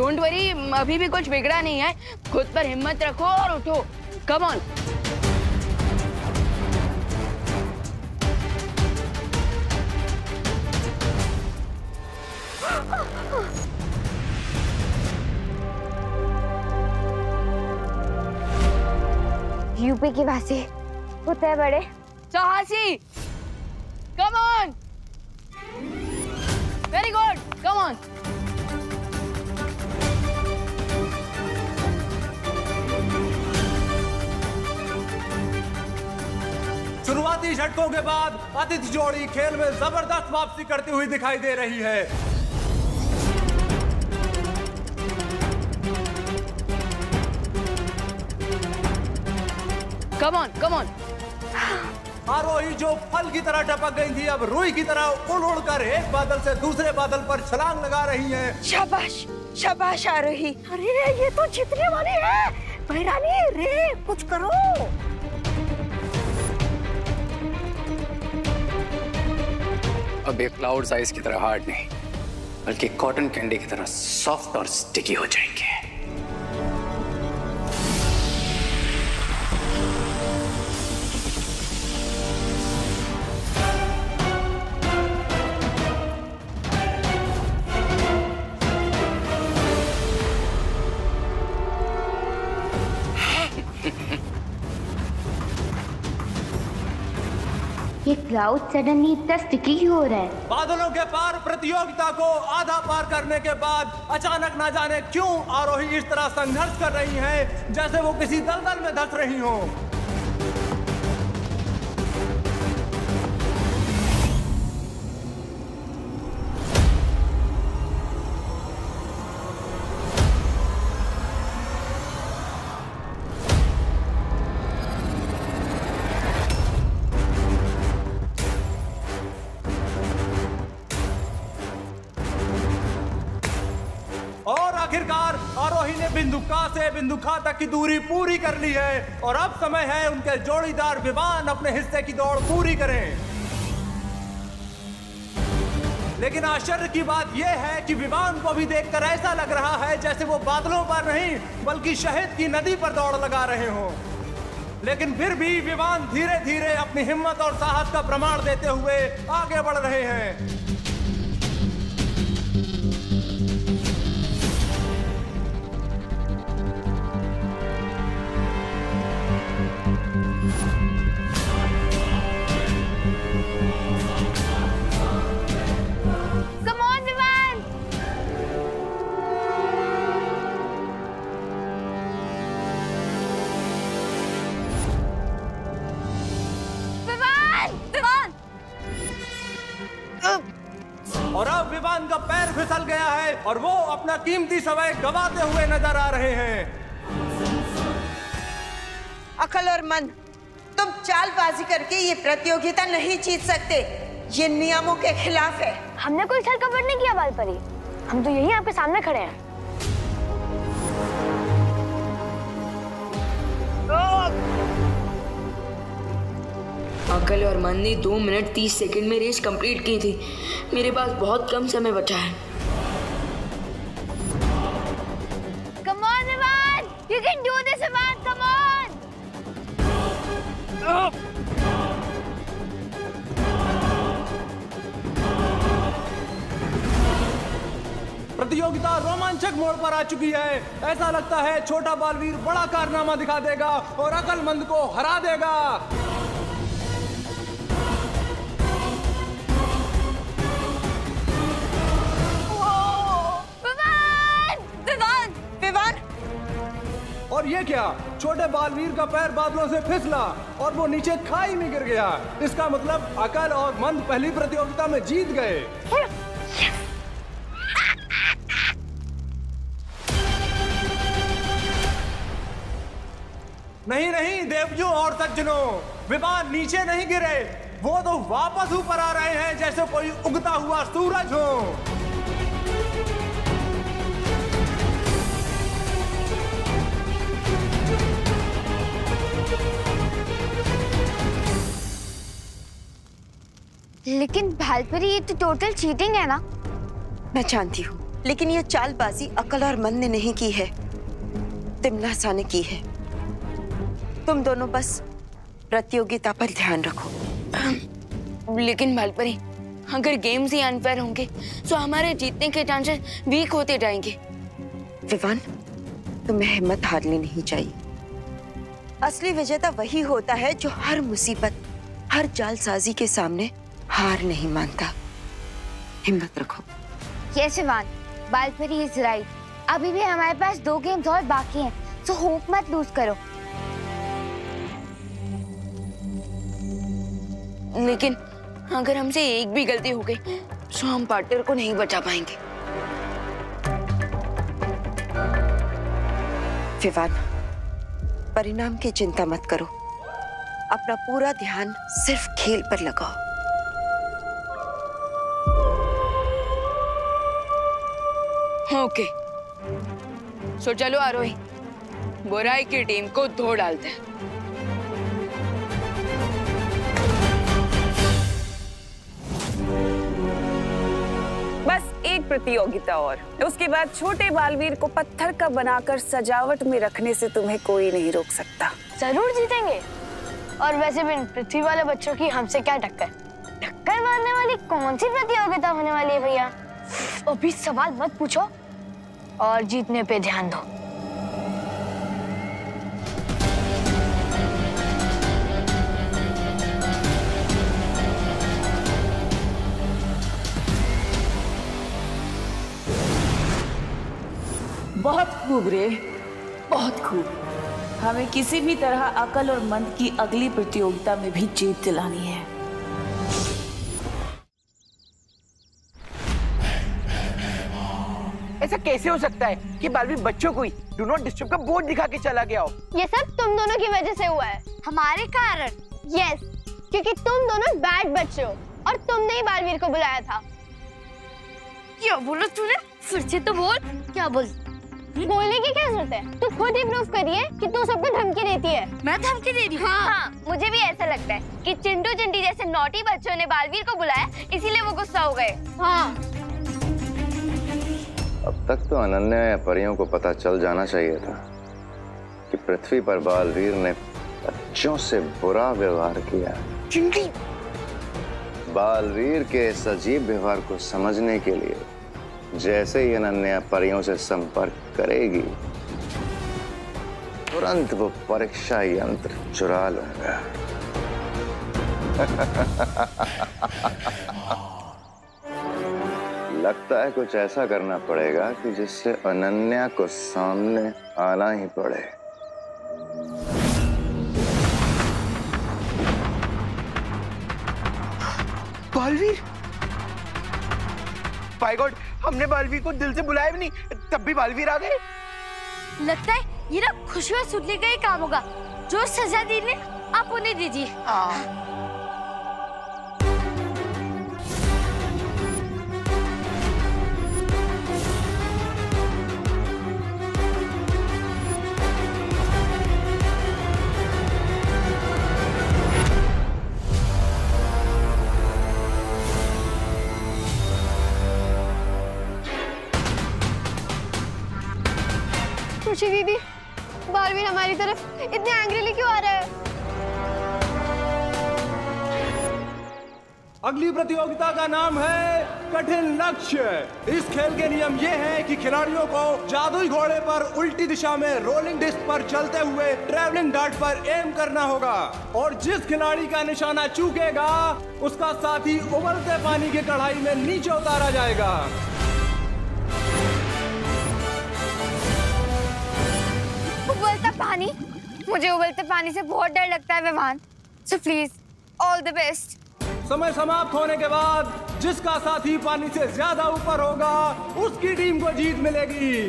Don't worry, अभी भी कुछ बिगड़ा नहीं है। खुद पर हिम्मत रखो और उठो। Come on. यूपी की वासी होते हैं बड़े साहसी। Come on. Very good, come on. शुरुआती झटकों के बाद आतिथ्य जोड़ी खेल में जबरदस्त वापसी करती हुई दिखाई दे रही है। Come on, come on. आरोही जो फल की तरह टपक गई थी, अब रुई की तरह उड़ उड़कर एक बादल से दूसरे बादल पर छलांग लगा रही हैं। शाबाश शाबाश आरोही। अरे ये तो जीतने वाली है। भैरानी रे कुछ करो। अब ये क्लाउड साइज की तरह हार्ड नहीं, बल्कि कॉटन कैंडी की तरह सॉफ्ट और स्टिकी हो जाएंगे। ये क्लाउड सडनली इतना स्टिकी क्यों हो रहा है? बादलों के पार प्रतियोगिता को आधा पार करने के बाद अचानक ना जाने क्यों आरोही इस तरह संघर्ष कर रही हैं, जैसे वो किसी दलदल में धंस रही हों। और आखिरकार आरोही ने बिंदुका से बिंदुखा तक की दूरी पूरी कर ली है और अब समय है उनके जोड़ीदार विवान अपने हिस्से की दौड़ पूरी करें। लेकिन आश्चर्य की बात यह है कि विवान को भी देखकर ऐसा लग रहा है जैसे वो बादलों पर नहीं बल्कि शहद की नदी पर दौड़ लगा रहे हों। लेकिन फिर भी विवान धीरे धीरे अपनी हिम्मत और साहस का प्रमाण देते हुए आगे बढ़ रहे हैं। और अब विवान का पैर फिसल गया है और वो अपना कीमती समय गंवाते हुए नजर आ रहे हैं। अकल और मन, तुम चालबाजी करके ये प्रतियोगिता नहीं जीत सकते। ये नियमों के खिलाफ है। हमने कोई छल कपट नहीं किया बालपरी, हम तो यही आपके सामने खड़े हैं। अकल और मन ने 2 मिनट 30 सेकंड में रेस कंप्लीट की थी। मेरे पास बहुत कम समय बचा है। Come on, Vivaan! You can do this, Vivaan! Come on! प्रतियोगिता रोमांचक मोड़ पर आ चुकी है। ऐसा लगता है छोटा बालवीर बड़ा कारनामा दिखा देगा और अकलमंद को हरा देगा। और ये क्या, छोटे बालवीर का पैर बादलों से फिसला और वो नीचे खाई में गिर गया। इसका मतलब अकल और मंद पहली प्रतियोगिता में जीत गए। नहीं नहीं देवजों और सज्जनों, विवान नीचे नहीं गिरे, वो तो वापस ऊपर आ रहे हैं जैसे कोई उगता हुआ सूरज हो। लेकिन भालपरी, ये तो टोटल चीटिंग है ना? मैं जानती हूँ, लेकिन ये चालबाजी अकल और मन ने नहीं की है, तिमनासा ने की है। तुम दोनों बस प्रतियोगिता पर ध्यान रखो। लेकिन बालपरी, अगर गेम्स ही अनफेयर होंगे तो हमारे जीतने के चांसेस वीक होते जाएंगे। विवान, तुम्हें हिम्मत हारनी नहीं चाहिए। असली विजेता वही होता है जो हर मुसीबत, हर जालसाजी के सामने हार नहीं मानता। हिम्मत रखो। Yes Vivaan, Balpari is right. अभी भी हमारे पास 2 गेम्स और बाकी हैं, तो होप मत लूज करो। लेकिन अगर हमसे एक भी गलती हो गई तो हम पार्टनर को नहीं बचा पाएंगे। विवान, परिणाम की चिंता मत करो। अपना पूरा ध्यान सिर्फ खेल पर लगाओ। ओके, सो चलो आरोही, बुराई की टीम को धो डालते हैं। बस एक प्रतियोगिता और, उसके बाद छोटे बालवीर को पत्थर का बनाकर सजावट में रखने से तुम्हें कोई नहीं रोक सकता। जरूर जीतेंगे। और वैसे भी पृथ्वी वाले बच्चों की हमसे क्या टक्कर? टक्कर मारने वाली कौन सी प्रतियोगिता होने वाली है भैया? अभी सवाल मत पूछो और जीतने पे ध्यान दो। बहुत खूब रे, बहुत खूब। हमें किसी भी तरह अकल और मन की अगली प्रतियोगिता में भी जीत दिलानी है। ऐसा कैसे हो सकता है कि बालवीर बच्चों को ही डू नॉट डिस्टर्ब का बोर्ड दिखा के चला गया हो? ये सब तुम दोनों की वजह से हुआ है। हमारे कारण? यस, क्योंकि तुम दोनों बैड बच्चे हो और तुमने ही बालवीर को बुलाया था। क्या बोला तूने? फिर से तो बोल। क्या बोल? बोलने की क्या जरूरत है? तू खुद ही प्रूफ करिए कि तू सबको धमकी देती है। मैं धमकी दे रही हूँ? हाँ, मुझे भी ऐसा लगता है कि चिंटू चिंटी जैसे नॉटी बच्चों ने बालवीर को बुलाया, इसीलिए वो गुस्सा हो गए। हाँ। अब तक तो अनन्या या परियों को पता चल जाना चाहिए था कि पृथ्वी पर बालवीर ने बच्चों से बुरा व्यवहार किया। चिंटी, बालवीर के इस अजीब व्यवहार को समझने के लिए जैसे ही अनन्या परियों से संपर्क करेगी, तुरंत वो परीक्षा यंत्र चुरा लेगा। लगता है कुछ ऐसा करना पड़ेगा कि जिससे अनन्या को सामने आना ही पड़े। बालवीर? बाय गॉड, हमने बालवीर को दिल से बुलाया भी नहीं, तब भी बालवीर आ गए। लगता है ये ना खुशियाँ सुनने का ही काम होगा। जो सजा दी ने आप उन्हें दीजिए। खुशी दीदी, बालवीर हमारी तरफ इतने एंग्रीली क्यों आ रहा है? अगली प्रतियोगिता का नाम है कठिन लक्ष्य। इस खेल के नियम ये हैं कि खिलाड़ियों को जादुई घोड़े पर उल्टी दिशा में रोलिंग डिस्क पर चलते हुए ट्रैवलिंग डार्ट पर एम करना होगा और जिस खिलाड़ी का निशाना चूकेगा उसका साथी उबलते पानी की कढ़ाई में नीचे उतारा जाएगा। उबलता पानी? मुझे उबलते पानी से बहुत डर लगता है Vivaan. So please, all the best. समय समाप्त होने के बाद जिसका साथी पानी से ज्यादा ऊपर होगा उसकी टीम को जीत मिलेगी।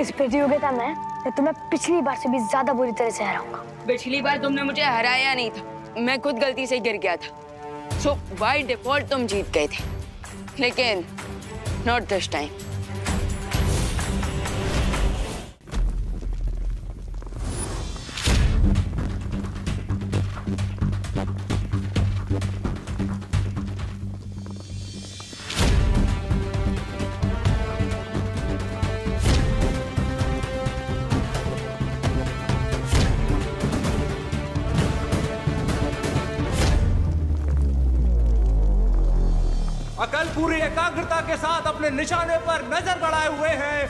इस प्रतियोगिता में तो मैं पिछली बार से भी ज्यादा बुरी तरह से हराऊंगा। पिछली बार तुमने मुझे हराया नहीं था, मैं खुद गलती से गिर गया था। सो बाय डिफॉल्ट तुम जीत गए थे, लेकिन नॉट दिस टाइम। पूरी एकाग्रता के साथ अपने निशाने पर नजर बढ़ाए हुए हैं।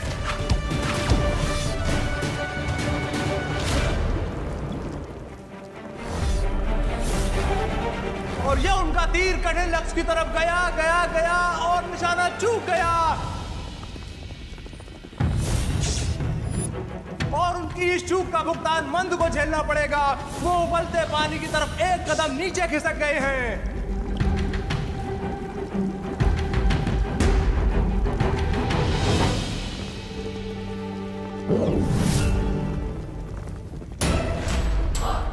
और यह उनका तीर कठिन लक्ष्य की तरफ गया गया गया और निशाना चूक गया और उनकी इस चूक का भुगतान मंद को झेलना पड़ेगा। वो उबलते पानी की तरफ एक कदम नीचे खिसक गए हैं।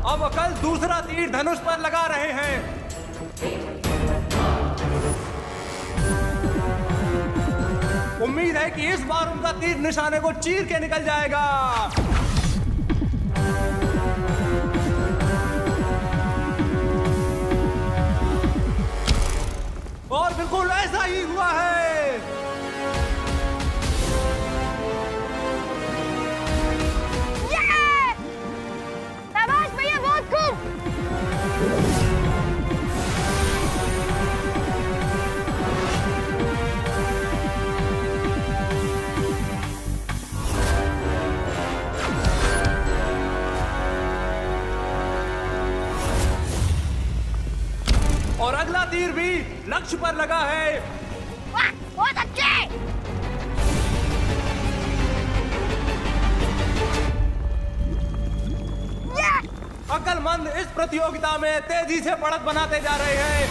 अब अकल दूसरा तीर धनुष पर लगा रहे हैं। उम्मीद है कि इस बार उनका तीर निशाने को चीर के निकल जाएगा। और बिल्कुल ऐसा ही हुआ है। शाबाश भैया, बहुत खूब। और अगला तीर भी लक्ष्य पर लगा है। वाह, बहुत अच्छे। अक्लमंद इस प्रतियोगिता में तेजी से बढ़त बनाते जा रहे हैं।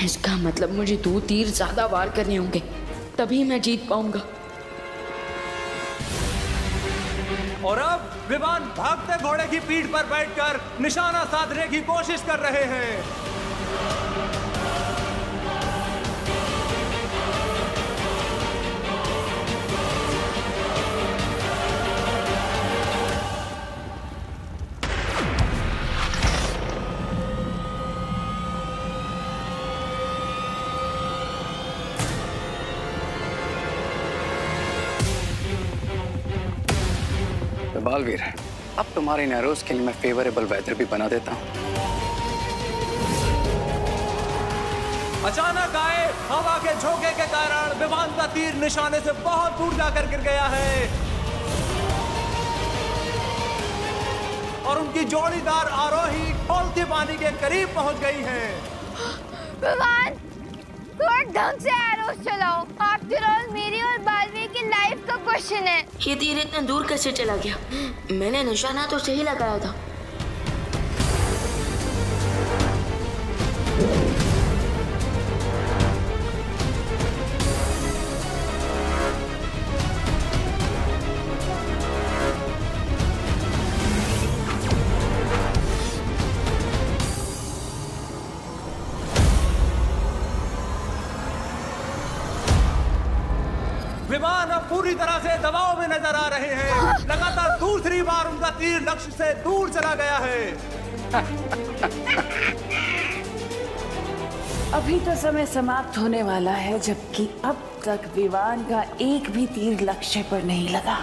इसका मतलब मुझे 2 तीर ज्यादा वार करने होंगे, तभी मैं जीत पाऊंगा। और अब विवान भागते घोड़े की पीठ पर बैठकर निशाना साधने की कोशिश कर रहे हैं। बालवीर, अब तुम्हारे नैरोज के लिए मैं फेवरेबल वेदर भी बना देता हूँ। अचानक आए हवा के झोंके के कारण विमान का तीर निशाने से बहुत दूर जाकर गिर गया है और उनकी जोड़ीदार आरोही खौलते पानी के करीब पहुंच गई है। विमान, थोड़ा ढंग से एरोस चलाओ। आफ्टर ऑल मेरी और बालवीर की लाइफ का क्वेश्चन है। ये तीर इतने दूर कैसे चला गया? मैंने निशाना तो सही लगाया था। विमान अब पूरी तरह से दबाव में नजर आ रहे हैं। लगातार दूसरी बार उनका तीर लक्ष्य से दूर चला गया है। अभी तो समय समाप्त होने वाला है, जबकि अब तक विमान का एक भी तीर लक्ष्य पर नहीं लगा।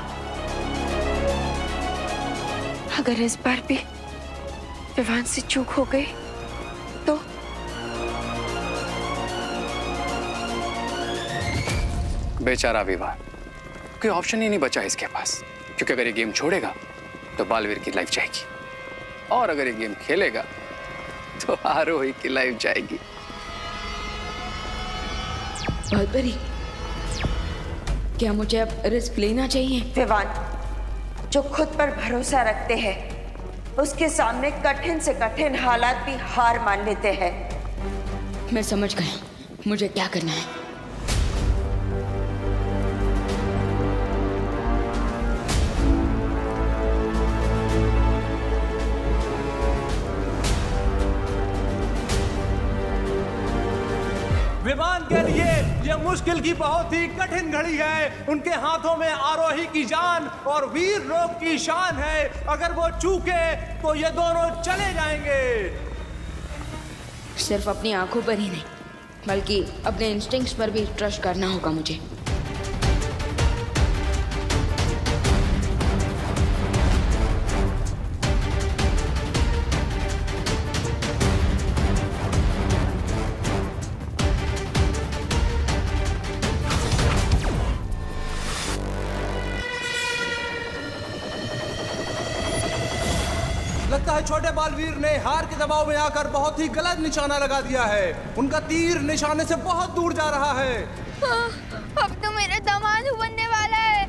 अगर इस बार भी विमान से चूक हो गई तो बेचारा विवान, कोई ऑप्शन ही नहीं बचा इसके पास, क्योंकि अगर ये गेम छोड़ेगा तो बालवीर की लाइफ जाएगी और अगर ये गेम खेलेगा तो आरोही की लाइफ जाएगी। बालवीर, क्या मुझे अब रिस्क लेना चाहिए? विवान, जो खुद पर भरोसा रखते हैं उसके सामने कठिन से कठिन हालात भी हार मान लेते हैं। मैं समझ गया मुझे क्या करना है। विमान के लिए यह मुश्किल की बहुत ही कठिन घड़ी है। उनके हाथों में आरोही की जान और वीर लोग की शान है। अगर वो चूके तो ये दोनों चले जाएंगे। सिर्फ अपनी आंखों पर ही नहीं, बल्कि अपने इंस्टिंक्ट्स पर भी ट्रस्ट करना होगा मुझे। लगता है छोटे बालवीर ने हार के दबाव में आकर बहुत ही गलत निशाना लगा दिया है। उनका तीर निशाने से बहुत दूर जा रहा है। अब तो मेरा दामाद बनने वाला है।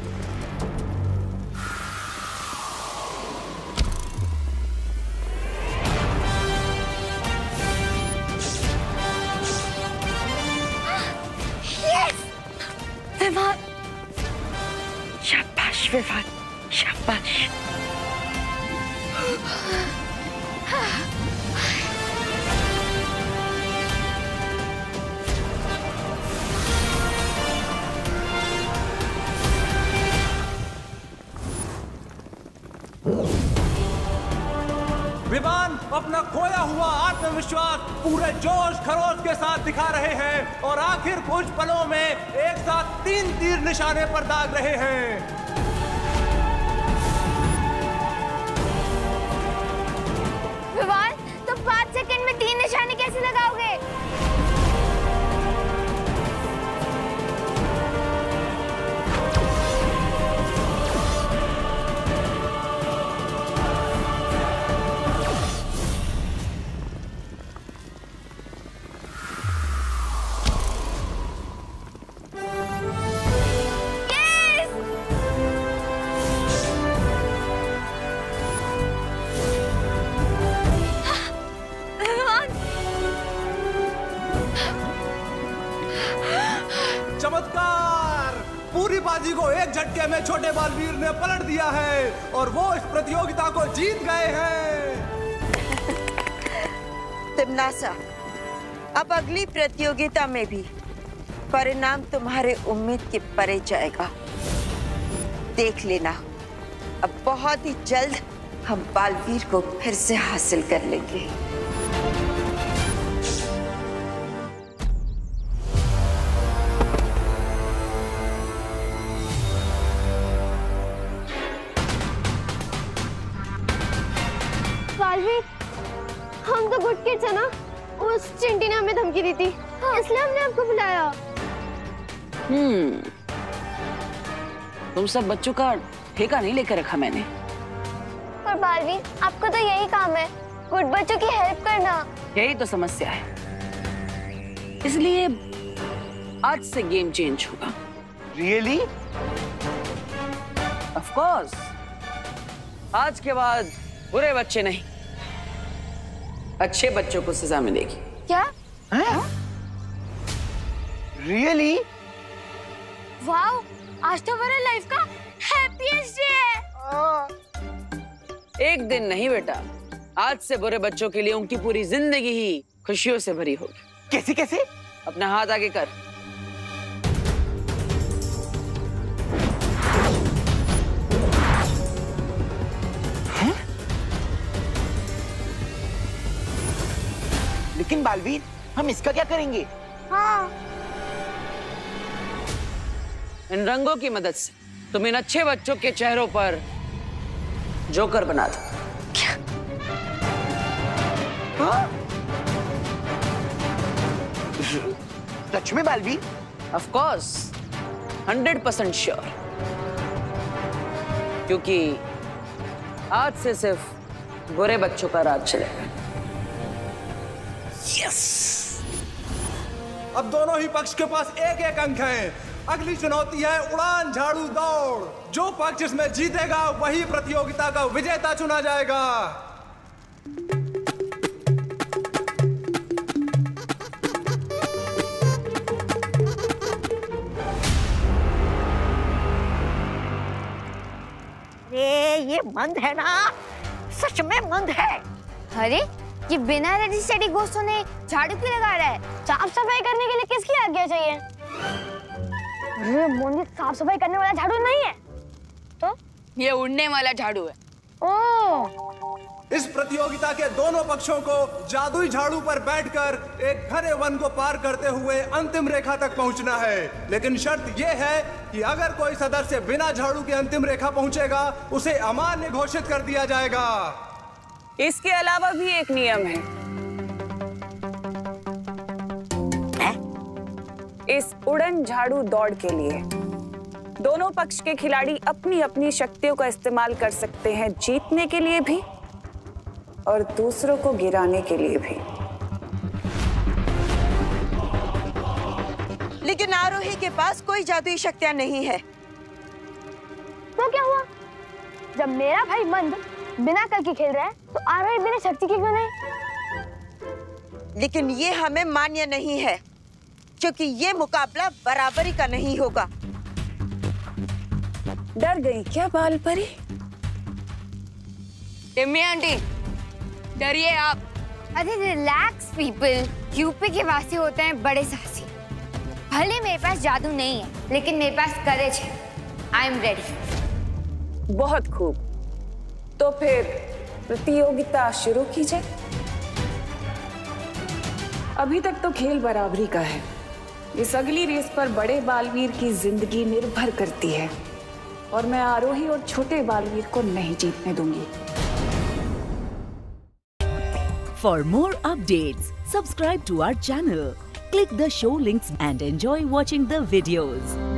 यस! विवान! शाबाश विवान, शाबाश। विवान अपना खोया हुआ आत्मविश्वास पूरे जोश खरोश के साथ दिखा रहे हैं और आखिर कुछ पलों में एक साथ 3 तीर निशाने पर दाग रहे हैं। विवान, तुम 5 सेकंड में 3 निशाने कैसे लगाओगे? चमत्कार! पूरी बाजी को एक झटके में छोटे बालवीर ने पलट दिया है और वो इस प्रतियोगिता को जीत गए हैं। तिम्नासा, अब अगली प्रतियोगिता में भी परिणाम तुम्हारे उम्मीद के परे जाएगा। देख लेना, अब बहुत ही जल्द हम बालवीर को फिर से हासिल कर लेंगे। बालवीर, हम तो गुड किड्स है ना? उस चिंटी ने हमें धमकी दी थी, इसलिए हमने आपको बुलाया। तुम सब बच्चों का ठेका नहीं लेकर रखा मैंने। पर बालवीर, आपका तो यही काम है, गुड बच्चों की हेल्प करना। यही तो समस्या है, इसलिए आज से गेम चेंज होगा। रियली? Of course. आज के बाद बुरे बच्चे नहीं, अच्छे बच्चों को सजा मिलेगी। क्या? रियली? वाओ, आज तो मेरे लाइफ का हैप्पीएस्ट डे है। एक दिन नहीं बेटा, आज से बुरे बच्चों के लिए उनकी पूरी जिंदगी ही खुशियों से भरी होगी। कैसे कैसे? अपना हाथ आगे कर। लेकिन बालवीर, हम इसका क्या करेंगे? हाँ। इन रंगों की मदद से तुम इन अच्छे बच्चों के चेहरों पर जोकर बना दो। हाँ? सच में बालवीर? Of course, 100% sure. क्योंकि आज से सिर्फ बुरे बच्चों का राज चलेगा। यस! अब दोनों ही पक्ष के पास एक एक अंक है। अगली चुनौती है उड़ान झाड़ू दौड़। जो पक्ष इसमें जीतेगा वही प्रतियोगिता का विजेता चुना जाएगा। ये मंद है ना? सच में मंद है। अरे, ये बिना रजिस्टर्ड घोस्ट होने झाड़ू क्यों लगा रहा है? साफ सफाई करने के लिए किसकी आज्ञा चाहिए? अरे मोनी, साफ सफाई करने वाला झाड़ू नहीं है तो ये उड़ने वाला झाड़ू है। ओह, इस प्रतियोगिता के दोनों पक्षों को जादुई झाड़ू पर बैठकर एक घने वन को पार करते हुए अंतिम रेखा तक पहुंचना है। लेकिन शर्त यह है कि अगर कोई सदस्य बिना झाड़ू के अंतिम रेखा पहुंचेगा उसे अमान्य घोषित कर दिया जाएगा। इसके अलावा भी एक नियम है। इस उड़न झाड़ू दौड़ के लिए दोनों पक्ष के खिलाड़ी अपनी अपनी शक्तियों का इस्तेमाल कर सकते हैं, जीतने के लिए भी और दूसरों को गिराने के लिए भी। लेकिन आरोही के पास कोई जादुई शक्तियां नहीं है। तो क्या हुआ? जब मेरा भाई मंद बिना कल की खेल रहा है तो आरोही बिना शक्ति के क्यों नहीं? लेकिन ये हमें मान्य नहीं है, क्योंकि ये मुकाबला बराबरी का नहीं होगा। डर गई क्या बाल परी? टिम्मी आंटी, डरिए आप। अरे रिलैक्स पीपल, यूपी के वासी होते हैं बड़े साहसी। भले मेरे पास जादू नहीं है, लेकिन मेरे पास करेज है। I am ready. बहुत खूब, तो फिर प्रतियोगिता शुरू कीजिए। अभी तक तो खेल बराबरी का है। इस अगली रेस पर बड़े बालवीर की जिंदगी निर्भर करती है और मैं आरोही और छोटे बालवीर को नहीं जीतने दूंगी। For more updates, subscribe to our channel, click the show links and enjoy watching the videos.